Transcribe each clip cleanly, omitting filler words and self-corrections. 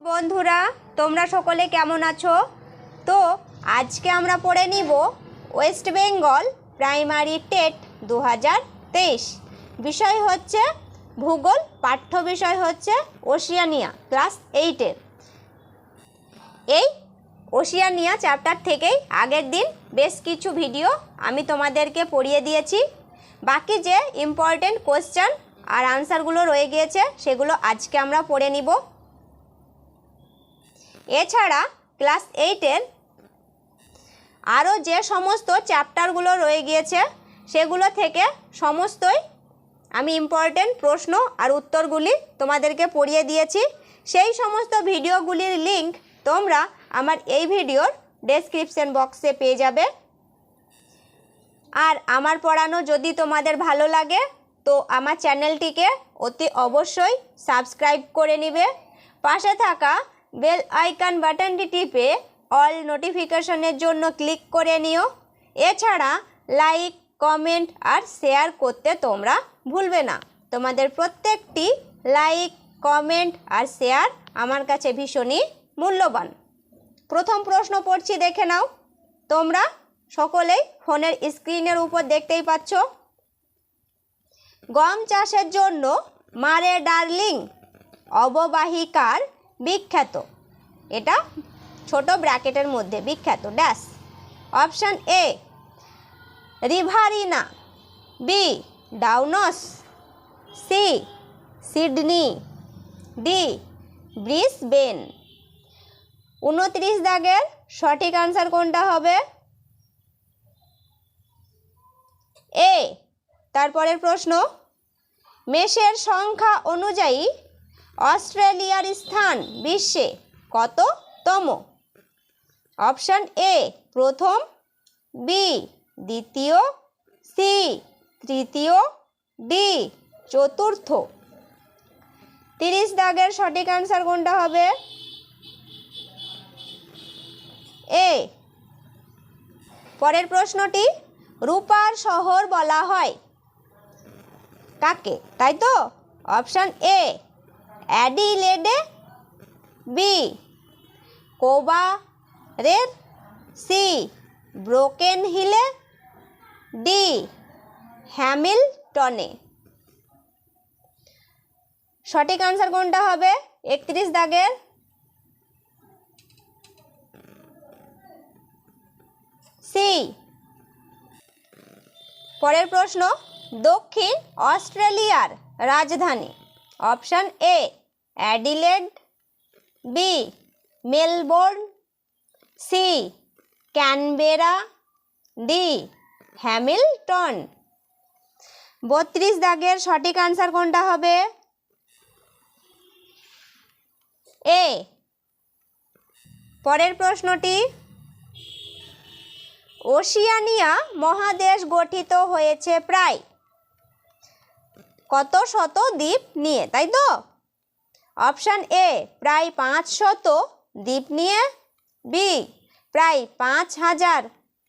বন্ধুরা তোমরা সকলে কেমন আছো? তো আজকে আমরা পড়ে নিব ওয়েস্ট বেঙ্গল প্রাইমারি টেট 2023। বিষয় হচ্ছে ভূগোল, পাঠ্য বিষয় হচ্ছে ওশিয়ানিয়া ক্লাস 8-এর। এই ওশিয়ানিয়া চ্যাপ্টার থেকেই আগের দিন বেশ কিছু ভিডিও আমি তোমাদেরকে পড়িয়ে দিয়েছি। বাকি যে ইম্পর্টেন্ট কোশ্চেন আর আনসারগুলো রয়ে গিয়েছে সেগুলো আজকে আমরা পড়ে নিব। এছাড়া ক্লাস 8-এর আরও যে সমস্ত চ্যাপ্টারগুলো রয়ে গিয়েছে সেগুলো থেকে সমস্তই আমি ইম্পর্টেন্ট প্রশ্ন আর উত্তরগুলি তোমাদেরকে পড়িয়ে দিয়েছি। সেই সমস্ত ভিডিওগুলির লিংক তোমরা আমার এই ভিডিওর ডেসক্রিপশন বক্সে পেয়ে যাবে। আর আমার পড়ানো যদি তোমাদের ভালো লাগে তো আমার চ্যানেলটিকে অতি অবশ্যই সাবস্ক্রাইব করে নেবে। পাশে থাকা বেল আইকন বাটনটি টিপে অল নোটিফিকেশনের জন্য ক্লিক করে নিও। এছাড়া লাইক, কমেন্ট আর শেয়ার করতে তোমরা ভুলবে না। তোমাদের প্রত্যেকটি লাইক, কমেন্ট আর শেয়ার আমার কাছে ভীষণই মূল্যবান। প্রথম প্রশ্ন পড়ছি, দেখে নাও। তোমরা সকলেই ফোনের স্ক্রিনের উপর দেখতেই পাচ্ছ। গম চাষের জন্য মারে ডার্লিং অববাহিকার বিখ্যাত, এটা ছোট ব্র্যাকেটের মধ্যে বিখ্যাত dash. Option A Riverina, B Downs, C Sydney, D Brisbane. 29 দাগের সঠিক আনসার কোনটা হবে? এ। তারপরের প্রশ্ন, মেষের সংখ্যা অনুযায়ী অস্ট্রেলিয়ার স্থান বিশ্বে কততম? অপশান এ প্রথম, বি দ্বিতীয়, সি তৃতীয়, ডি চতুর্থ। 30 দাগের সঠিক আনসার কোনটা হবে? এ। পরের প্রশ্নটি, রূপার শহর বলা হয় কাকে? তাই তো? অপশান এ অ্যাডিলেডে, বি কোবারের, সি ব্রোকেন হিলে, ডি হ্যামিল্টনে। সঠিক আনসার কোনটা হবে? 31 দাগের সি। পরের প্রশ্ন, দক্ষিণ অস্ট্রেলিয়ার রাজধানী? Option A Adelaide, B Melbourne, C Canberra, D Hamilton. 32 দাগের সঠিক আনসার কোনটা হবে? এ। পরের প্রশ্নটি, ওশিয়ানিয়া মহাদেশ গঠিত হয়েছে প্রায় কত শত দ্বীপ নিয়ে? তাই তো? অপশান এ প্রায় 500 দ্বীপ নিয়ে, বি প্রায় 5000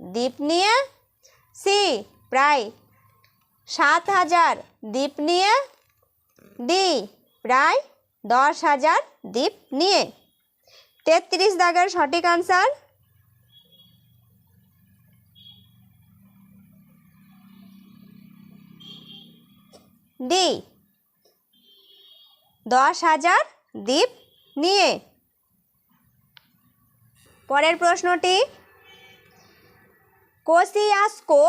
দ্বীপ নিয়ে, সি প্রায় 7000 দ্বীপ নিয়ে, ডি প্রায় 10,000 দ্বীপ নিয়ে। 33 দাগের সঠিক আনসার ডি 10,000 দ্বীপ নিয়ে। পরের প্রশ্নটি, কোসিয়াস্কো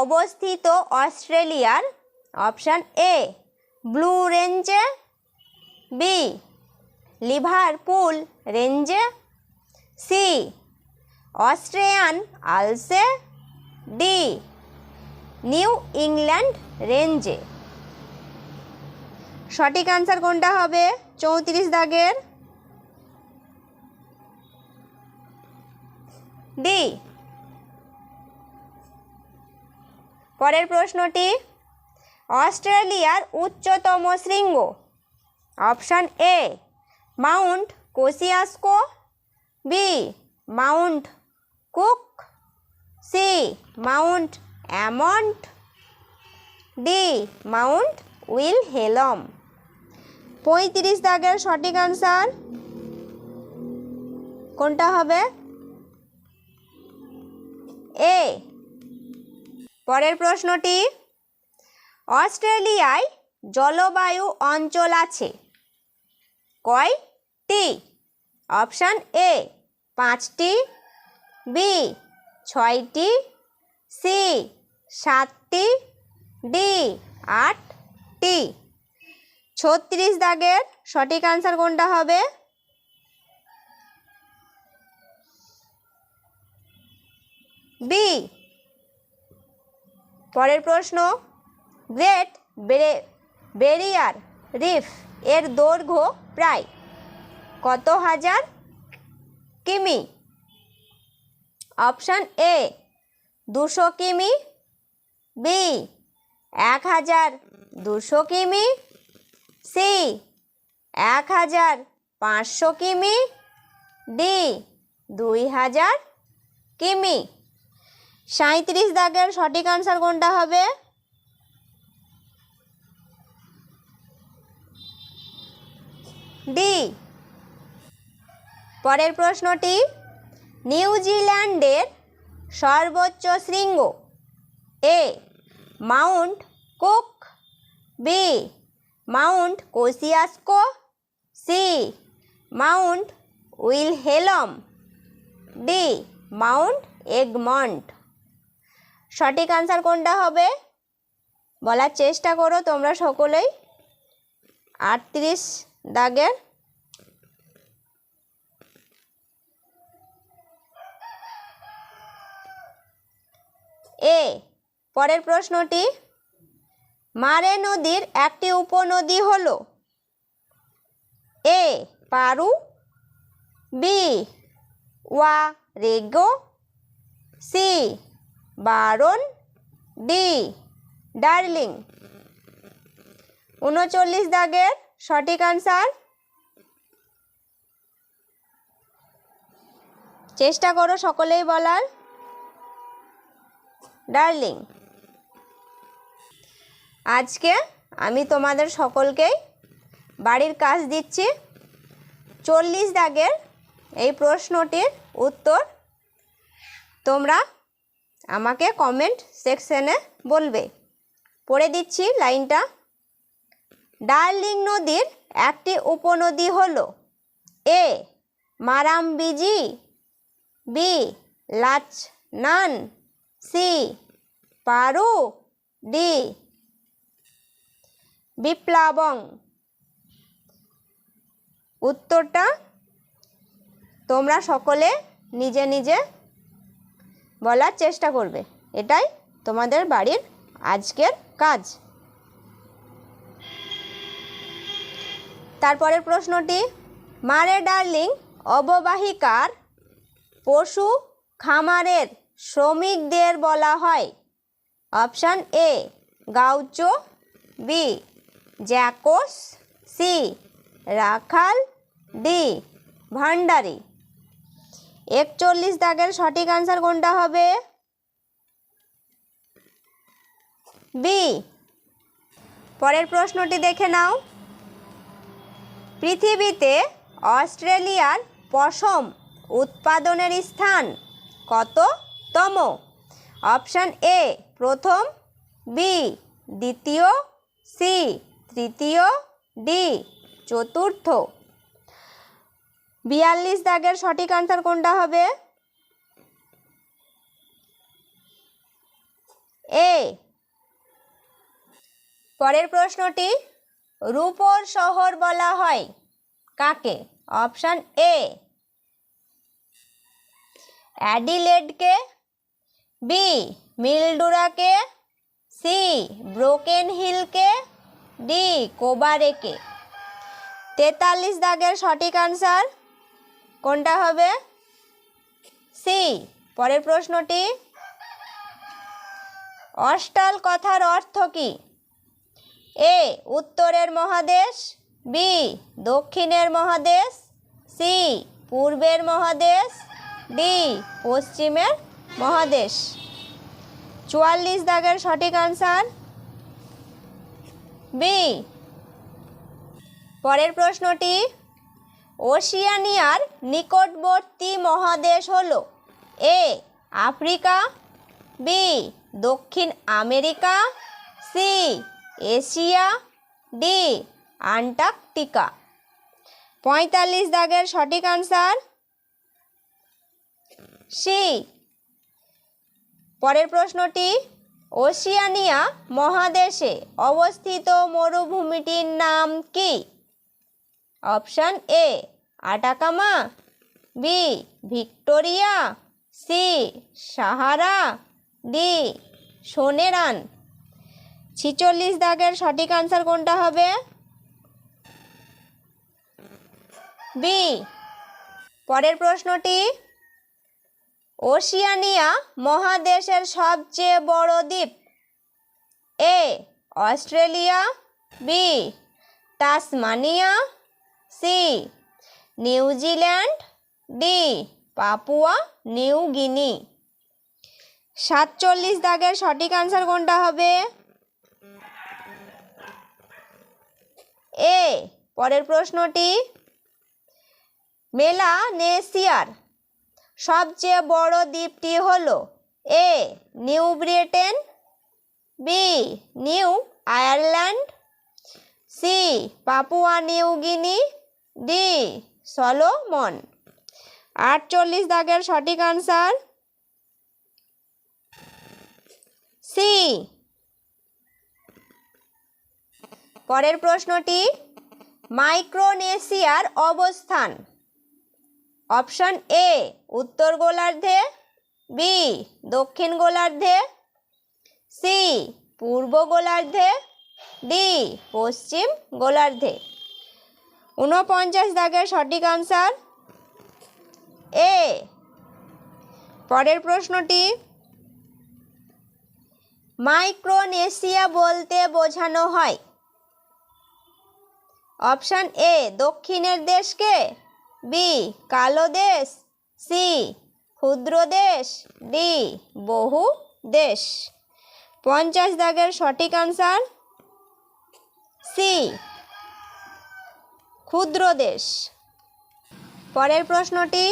অবস্থিত অস্ট্রেলিয়ার? অপশান এ ব্লু রেঞ্জে, বি লিভারপুল রেঞ্জে, সি অস্ট্রেলিয়ান আলসে, ডি নিউ ইংল্যান্ড রেঞ্জে। সঠিক আনসার কোনটা হবে? 34 দাগের ডি। পরের প্রশ্নটি, অস্ট্রেলিয়ার উচ্চতম শৃঙ্গ? Option A Mount Kosciuszko, B Mount Cook, C Mount অ্যামন্ট, ডি মাউন্ট উইলহেলম। 35 দাগের সঠিক আনসার কোনটা হবে? এ। পরের প্রশ্নটি, অস্ট্রেলিয়ায় জলবায়ু অঞ্চল আছে কয়টি? অপশান এ 5টি, বি 6টি, সি 7টি, ডি 8টি। 36 দাগের সঠিক আনসার কোনটা হবে? বি। পরের প্রশ্ন, গ্রেট ব্যারিয়ার রিফ এর দৈর্ঘ্য প্রায় কত হাজার কিমি? অপশান এ 200 কিমি, বি 1200 কিমি, সি 1500 কিমি, ডি 2000 কিমি। 37 দাগের সঠিক আনসার কোনটা হবে? ডি। পরের প্রশ্নটি, নিউজিল্যান্ডের সর্বোচ্চ শৃঙ্গ A Mount Cook, B Mount Kosciuszko, C Mount Wilhelm, D Mount Egmont. সঠিক আনসার কোনটা হবে বলার চেষ্টা করো তোমরা সকলেই। 38 দাগের এ। পরের প্রশ্নটি, মারে নদীর একটি উপনদী হলো এ পারু, বি ওয়ারেগো, সি বারন, ডি ডার্লিং। 39 দাগের সঠিক আনসার চেষ্টা করো সকলেই বলার। ডার্লিং। আজকে আমি তোমাদের সকলকেই বাড়ির কাজ দিচ্ছি। 40 দাগের এই প্রশ্নটির উত্তর তোমরা আমাকে কমেন্ট সেকশনে বলবে। পড়ে দিচ্ছি লাইনটা। ডার্লিং নদীর একটি উপনদী হলো এ মারামবিজি, বি লাচনান, সি পারু, ডি বিপ্লাবং। উত্তরটা তোমরা সকলে নিজে নিজে বলার চেষ্টা করবে। এটাই তোমাদের বাড়ির আজকের কাজ। তারপরের প্রশ্নটি, মারে ডার্লিং অববাহিকার পশু খামারের শ্রমিকদের বলা হয় অপশান এ গাউচো, বি জ্যাকোস, সি রাখাল, ডি ভান্ডারি। 41 দাগের সঠিক আনসার কোনটা হবে? বি। পরের প্রশ্নটি দেখে নাও। পৃথিবীতে অস্ট্রেলিয়ার পশম উৎপাদনের স্থান কততম? অপশান এ প্রথম, বি দ্বিতীয়, সি তৃতীয়, ডি চতুর্থ। 42 দাগের সঠিক আনসার কোনটা হবে? এ। পরের প্রশ্নটি, রূপোর শহর বলা হয় কাকে? অপশান এ অ্যাডিলেডকে, বি মিলডুরাকে, সি ব্রোকেন হিলকে, ডি কোবারেকে। 43 দাগের সঠিক আনসার কোনটা হবে? সি। পরের প্রশ্নটি, অস্টাল কথার অর্থ কি? এ উত্তরের মহাদেশ, বি দক্ষিণের মহাদেশ, সি পূর্বের মহাদেশ, ডি পশ্চিমের মহাদেশ। 44 দাগের সঠিক আনসার বি। পরের প্রশ্নটি, ওশিয়ানিয়ার নিকটবর্তী মহাদেশ হলো এ আফ্রিকা, বি দক্ষিণ America, C Asia, D Antarctica. 45 দাগের সঠিক আনসার সি। পরের প্রশ্নটি, ওশিয়ানিয়া মহাদেশে অবস্থিত মরুভূমিটির নাম কি? Option A Atacama, B Victoria, C Sahara, D Sonoran. 46 দাগের সঠিক আনসার কোনটা হবে? বি। পরের প্রশ্নটি, ওশিয়ানিয়া মহাদেশের সবচেয়ে বড় দ্বীপ A Australia, B Tasmania, C New Zealand, D Papua New Guinea. 47 দাগের সঠিক আনসার কোনটা হবে? এ। পরের প্রশ্নটি, মেলানেশিয়ার সবচেয়ে বড় দ্বীপটি হলো A New Britain, B New Ireland, C Papua New Guinea, D Solomon. 48 দাগের সঠিক আনসার সি। পরের প্রশ্নটি, মাইক্রোনেশিয়ার অবস্থান অপশন এ উত্তর গোলার্ধে, বি দক্ষিণ গোলার্ধে, সি পূর্ব গোলার্ধে, ডি পশ্চিম গোলার্ধে। 49 দাগের সঠিক আনসার এ। পরের প্রশ্নটি, মাইক্রোনেশিয়া বলতে বোঝানো হয় অপশন এ দক্ষিণের দেশকে, বি কালো দেশ, সি ক্ষুদ্র দেশ, ডি বহু দেশ। 50 দাগের সঠিক আনসার সি ক্ষুদ্র দেশ। পরের প্রশ্নটি,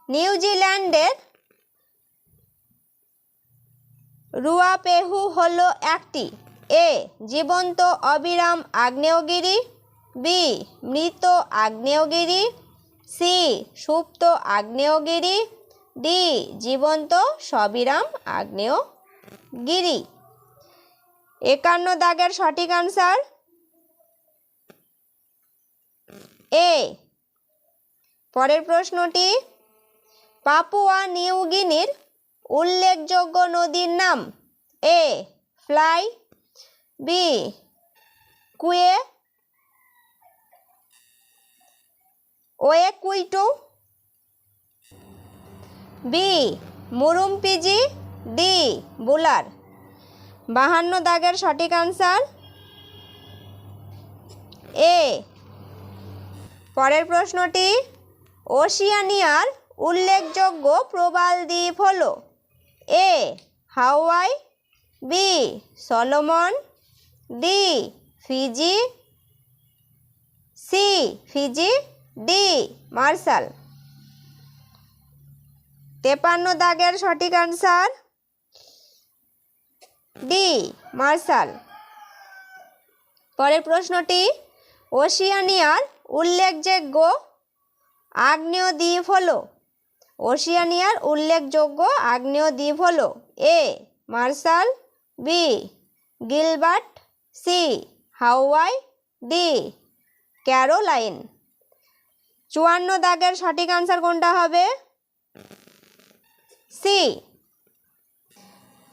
নিউজিল্যান্ডের রুয়াপেহু হলো একটি এ জীবন্ত অবিরাম আগ্নেয়গিরি, বি মৃত আগ্নেয়গিরি, সি সুপ্ত আগ্নেয়গিরি, ডি জীবন্ত সবিরাম আগ্নেয়গিরি। 51 দাগের সঠিক আনসার এ। পরের প্রশ্নটি, পাপুয়া নিউ গিনির উল্লেখযোগ্য নদীর নাম এ ফ্লাই, বি কুয়ে ওয়েকুইটো, বি মুরুম্পিজি, ডি বুলার। 52 দাগের সঠিক আনসার এ। পরের প্রশ্নটি, ওশিয়ানিয়ার উল্লেখযোগ্য প্রবাল দ্বীপ হলো A Hawaii, B Solomon, D Fiji, C Fiji, D Marshall. 53 দাগের সঠিক আনসার ডি মার্শাল। পরের প্রশ্নটি, ওশিয়ানিয়ার উল্লেখযোগ্য আগ্নেয় দ্বীপ হলো ওশিয়ানিয়ার উল্লেখযোগ্য আগ্নেয় দ্বীপ হলো এ মার্শাল, বি গিলবার্ট, সি হাওয়াই, ডি ক্যারোলাইন। 54 দাগের সঠিক আনসার কোনটা হবে? সি।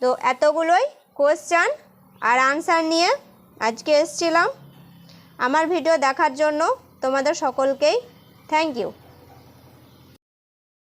তো এতগুলোই কোশ্চেন আর আনসার নিয়ে আজকে এসেছিলাম। আমার ভিডিও দেখার জন্য তোমাদের সকলকেই থ্যাংক ইউ।